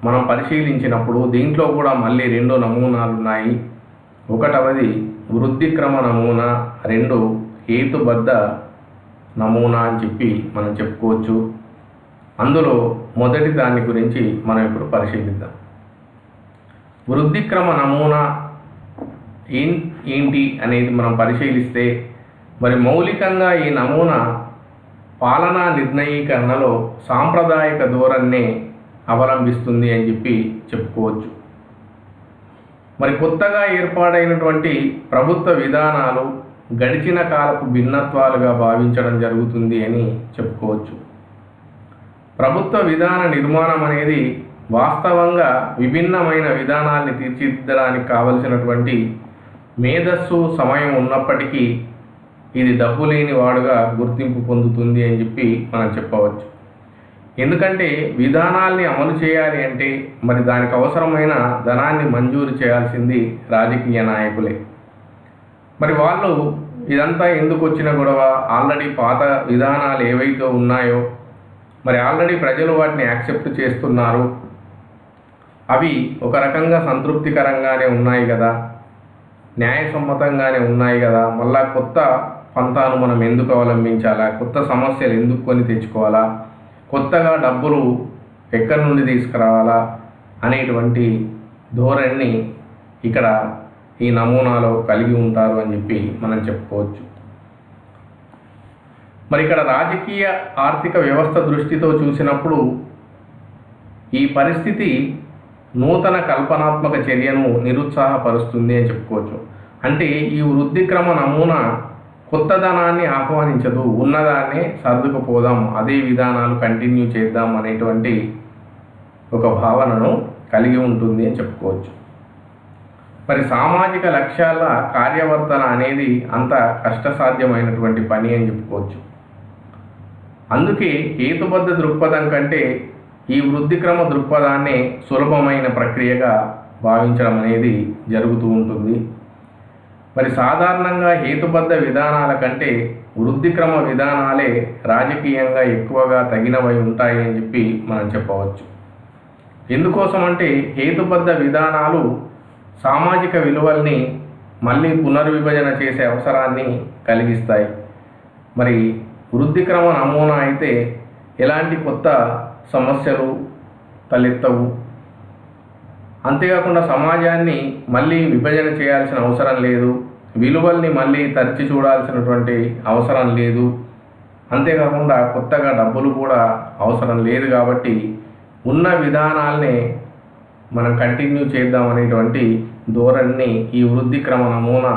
మనం పరిశీలించినప్పుడు దీంట్లో కూడా మళ్ళీ రెండు నమూనాలు ఉన్నాయి. ఒకటవది వృద్ధి క్రమ నమూనా, రెండు హేతుబద్ధ నమూనా అని చెప్పి మనం చెప్పుకోవచ్చు. అందులో మొదటి దాని గురించి మనం ఇప్పుడు పరిశీలిద్దాం. వృద్ధిక్రమ నమూనా ఏంటి అనేది మనం పరిశీలిస్తే, మరి మౌలికంగా ఈ నమూనా పాలనా నిర్ణయీకరణలో సాంప్రదాయిక ధోరణిని అవలంబిస్తుంది అని చెప్పి చెప్పుకోవచ్చు. మరి కొత్తగా ఏర్పాటైనటువంటి ప్రభుత్వ విధానాలు గడిచిన కాలపు భిన్నత్వాలుగా భావించడం జరుగుతుంది అని చెప్పుకోవచ్చు. ప్రభుత్వ విధాన నిర్మాణం అనేది వాస్తవంగా విభిన్నమైన విధానాల్ని తీర్చిదిద్దడానికి కావలసినటువంటి మేధస్సు, సమయం ఉన్నప్పటికీ ఇది డబ్బు లేని వాడుగా గుర్తింపు పొందుతుంది అని చెప్పి మనం చెప్పవచ్చు. ఎందుకంటే విధానాల్ని అమలు చేయాలి అంటే మరి దానికి అవసరమైన ధనాన్ని మంజూరు చేయాల్సింది రాజకీయ నాయకులే. మరి వాళ్ళు ఇదంతా ఎందుకు వచ్చిన గొడవ, ఆల్రెడీ పాత విధానాలు ఏవైతే ఉన్నాయో మరి ఆల్రెడీ ప్రజలు వాటిని యాక్సెప్ట్ చేస్తున్నారు, అవి ఒక రకంగా సంతృప్తికరంగానే ఉన్నాయి కదా, న్యాయసమ్మతంగానే ఉన్నాయి కదా, మళ్ళా కొత్త పంతాను మనం ఎందుకు అవలంబించాలా, కొత్త సమస్యలు ఎందుకు కొని తెచ్చుకోవాలా, కొత్తగా డబ్బులు ఎక్కడి నుండి తీసుకురావాలా అనేటువంటి ధోరణిని ఇక్కడ ఈ నమూనాలో కలిగి ఉంటారు అని చెప్పి మనం చెప్పుకోవచ్చు. మరి ఇక్కడ రాజకీయ ఆర్థిక వ్యవస్థ దృష్టితో చూసినప్పుడు ఈ పరిస్థితి నూతన కల్పనాత్మక చర్యను నిరుత్సాహపరుస్తుంది అని చెప్పుకోవచ్చు. అంటే ఈ వృద్ధిక్రమ నమూనా కొత్తదనాన్ని ఆహ్వానించదు, ఉన్నదాన్నే సర్దుకుపోదాం, అదే విధానాలు కంటిన్యూ చేద్దాం అనేటువంటి ఒక భావనను కలిగి ఉంటుంది అని చెప్పుకోవచ్చు. మరి సామాజిక లక్ష్యాల కార్యవర్తన అనేది అంత కష్టసాధ్యమైనటువంటి పని అని చెప్పుకోవచ్చు. అందుకే హేతుబద్ధ దృక్పథం కంటే ఈ వృద్ధిక్రమ దృక్పథాన్ని సులభమైన ప్రక్రియగా భావించడం అనేది జరుగుతూ ఉంటుంది. మరి సాధారణంగా హేతుబద్ధ విధానాల కంటే వృద్ధిక్రమ విధానాలే రాజకీయంగా ఎక్కువగా తగినవై ఉంటాయి అని చెప్పి మనం చెప్పవచ్చు. ఎందుకోసం అంటే హేతుబద్ధ విధానాలు సామాజిక విలువల్ని మళ్ళీ పునర్విభజన చేసే అవసరాన్ని కలిగిస్తాయి. మరి వృద్ధిక్రమ నమూనా అయితే ఎలాంటి కొత్త సమస్యలు తలెత్తవు, అంతేకాకుండా సమాజాన్ని మళ్ళీ విభజన చేయాల్సిన అవసరం లేదు, విలువల్ని మళ్ళీ తరచి చూడాల్సినటువంటి అవసరం లేదు, అంతేకాకుండా కొత్తగా డబ్బులు కూడా అవసరం లేదు. కాబట్టి ఉన్న విధానాల్ని మనం కంటిన్యూ చేద్దాం అనేటువంటి ధోరణిని ఈ వృద్ధిక్రమ నమూనా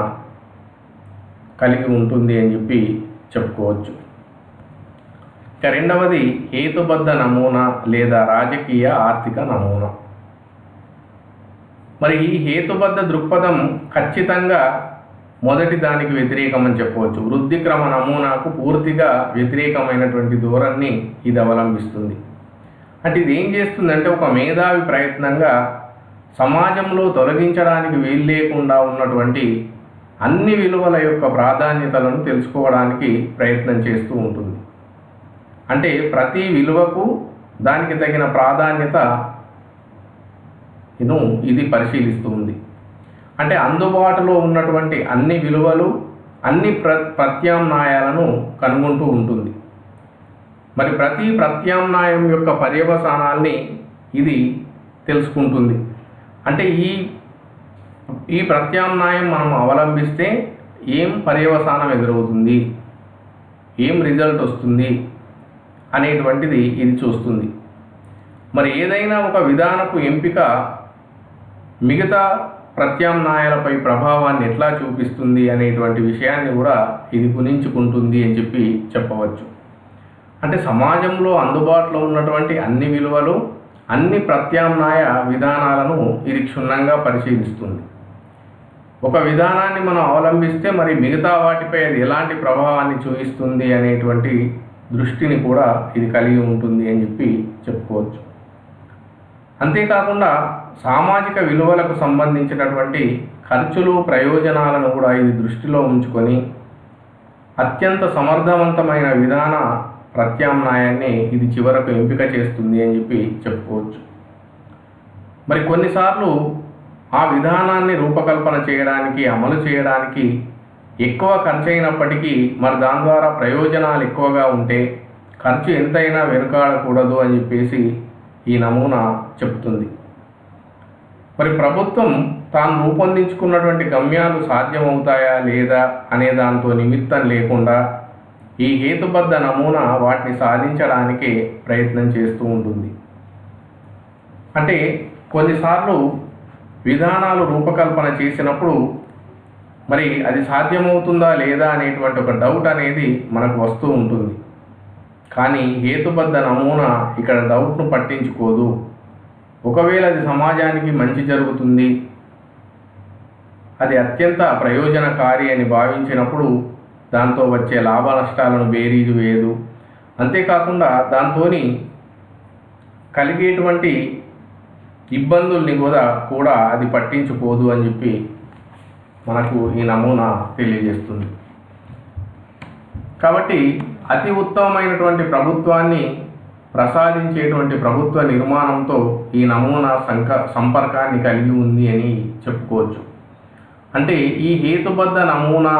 కలిగి ఉంటుంది అని చెప్పి చెప్పుకోవచ్చు. ఇక రెండవది హేతుబద్ధ నమూనా లేదా రాజకీయ ఆర్థిక నమూనా. మరి ఈ హేతుబద్ధ దృక్పథం ఖచ్చితంగా మొదటి దానికి వ్యతిరేకమని చెప్పవచ్చు. వృద్ధిక్రమ నమూనాకు పూర్తిగా వ్యతిరేకమైనటువంటి ధోరణిని ఇది అవలంబిస్తుంది. అంటే ఇది ఏం చేస్తుందంటే ఒక మేధావి ప్రయత్నంగా సమాజంలో తొలగించడానికి వీలు లేకుండా ఉన్నటువంటి అన్ని విలువల యొక్క ప్రాధాన్యతలను తెలుసుకోవడానికి ప్రయత్నం చేస్తూ ఉంటుంది. అంటే ప్రతి విలువకు దానికి తగిన ప్రాధాన్యత ఇది పరిశీలిస్తూ ఉంది. అంటే అందుబాటులో ఉన్నటువంటి అన్ని విలువలు, అన్ని ప్రత్యామ్నాయాలను కనుగొంటూ ఉంటుంది. మరి ప్రతి ప్రత్యామ్నాయం యొక్క పర్యవసానాల్ని ఇది తెలుసుకుంటుంది. అంటే ఈ ప్రత్యామ్నాయం మనం అవలంబిస్తే ఏం పర్యవసానం ఎదురవుతుంది, ఏం రిజల్ట్ వస్తుంది అనేటువంటిది ఇది చూస్తుంది. మరి ఏదైనా ఒక విధానపు ఎంపిక మిగతా ప్రత్యామ్నాయాలపై ప్రభావాన్ని ఎట్లా చూపిస్తుంది అనేటువంటి విషయాన్ని కూడా ఇది గుణించుకుంటుంది అని చెప్పి చెప్పవచ్చు. అంటే సమాజంలో అందుబాటులో ఉన్నటువంటి అన్ని విలువలు, అన్ని ప్రత్యామ్నాయ విధానాలను ఇది క్షుణ్ణంగా పరిశీలిస్తుంది. ఒక విధానాన్ని మనం అవలంబిస్తే మరి మిగతా వాటిపై అది ఎలాంటి ప్రభావాన్ని చూపిస్తుంది అనేటువంటి దృష్టిని కూడా ఇది కలిగి ఉంటుంది అని చెప్పి చెప్పుకోవచ్చు. అంతేకాకుండా సామాజిక విలువలకు సంబంధించినటువంటి ఖర్చులు, ప్రయోజనాలను కూడా ఇది దృష్టిలో ఉంచుకొని అత్యంత సమర్థవంతమైన విధాన ప్రత్యామ్నాయాన్ని ఇది చివరకు ఎంపిక చేస్తుంది అని చెప్పి చెప్పుకోవచ్చు. మరి కొన్నిసార్లు ఆ విధానాన్ని రూపకల్పన చేయడానికి, అమలు చేయడానికి ఎక్కువ ఖర్చు అయినప్పటికీ మరి దాని ద్వారా ప్రయోజనాలు ఎక్కువగా ఉంటే ఖర్చు ఎంతైనా వెనుకాడకూడదు అని చెప్పేసి ఈ నమూనా చెప్తుంది. మరి ప్రభుత్వం తాను రూపొందించుకున్నటువంటి గమ్యాలు సాధ్యమవుతాయా లేదా అనే దాంతో నిమిత్తం లేకుండా ఈ హేతుబద్ధ నమూనా వాటిని సాధించడానికే ప్రయత్నం చేస్తూ ఉంటుంది. అంటే కొన్నిసార్లు విధానాలు రూపకల్పన చేసినప్పుడు మరి అది సాధ్యమవుతుందా లేదా అనేటువంటి ఒక డౌట్ అనేది మనకు వస్తూ ఉంటుంది. కానీ హేతుబద్ధ నమూనా ఇక్కడ డౌట్ను పట్టించుకోదు. ఒకవేళ అది సమాజానికి మంచి జరుగుతుంది, అది అత్యంత ప్రయోజనకారి అని భావించినప్పుడు దాంతో వచ్చే లాభ నష్టాలను బేరీజు వేయదు. అంతేకాకుండా దాంతో కలిగేటువంటి ఇబ్బందుల్ని కూడా అది పట్టించుకోదు అని చెప్పి మనకు ఈ నమూనా తెలియజేస్తుంది. కాబట్టి అతి ఉత్తమమైనటువంటి ప్రభుత్వాన్ని ప్రసాదించేటువంటి ప్రభుత్వ నిర్మాణంతో ఈ నమూనా సంపర్కాన్ని కలిగి ఉంది అని చెప్పుకోవచ్చు. అంటే ఈ హేతుబద్ధ నమూనా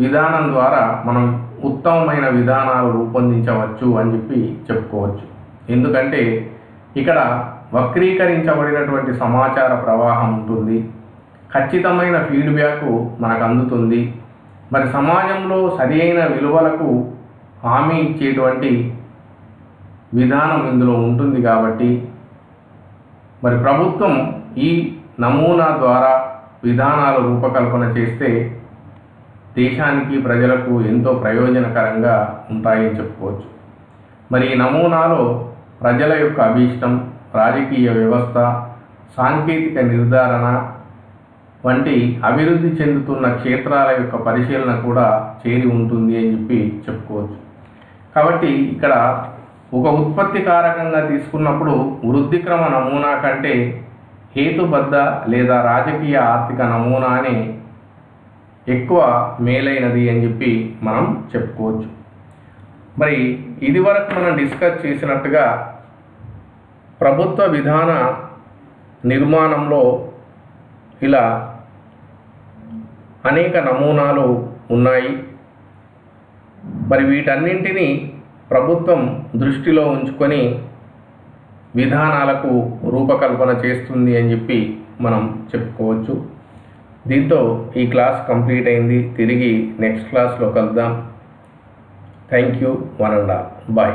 విధానం ద్వారా మనం ఉత్తమమైన విధానాలు రూపొందించవచ్చు అని చెప్పి చెప్పుకోవచ్చు. ఎందుకంటే ఇక్కడ వక్రీకరించబడినటువంటి సమాచార ప్రవాహం ఉంటుంది, ఖచ్చితమైన ఫీడ్బ్యాక్ మనకు అందుతుంది. మరి సమాజంలో సరైన విలువలకు హామీ ఇచ్చేటువంటి విధానం ఇందులో ఉంటుంది. కాబట్టి మరి ప్రభుత్వం ఈ నమూనా ద్వారా విధానాలు రూపకల్పన చేస్తే దేశానికి ప్రజలకు ఎంతో ప్రయోజనకరంగా ఉంటాయని చెప్పుకోవచ్చు. మరి ఈ నమూనాలో ప్రజల యొక్క అభీష్టం, రాజకీయ వ్యవస్థ, సాంకేతిక నిర్ధారణ వంటి అభివృద్ధి చెందుతున్న క్షేత్రాల యొక్క పరిశీలన కూడా చేరి ఉంటుంది అని చెప్పి చెప్పుకోవచ్చు. కాబట్టి ఇక్కడ ఒక ఉత్పత్తి కారకంగా తీసుకున్నప్పుడు వృద్ధి క్రమ నమూనా కంటే హేతుబద్ధ లేదా రాజకీయ ఆర్థిక నమూనానే ఎక్కువ మేలైనది అని చెప్పి మనం చెప్పుకోవచ్చు. మరి ఇదివరకు మనం డిస్కస్ చేసినట్టుగా ప్రభుత్వ విధాన నిర్మాణంలో ఇలా అనేక నమూనాలు ఉన్నాయి. మరి వీటన్నింటినీ ప్రభుత్వం దృష్టిలో ఉంచుకొని విధానాలకు రూపకల్పన చేస్తుంది అని చెప్పి మనం చెప్పుకోవచ్చు. దీంతో ఈ క్లాస్ కంప్లీట్ అయింది. తిరిగి నెక్స్ట్ క్లాస్లో కలుద్దాం. Thank you. 1 and all. Bye.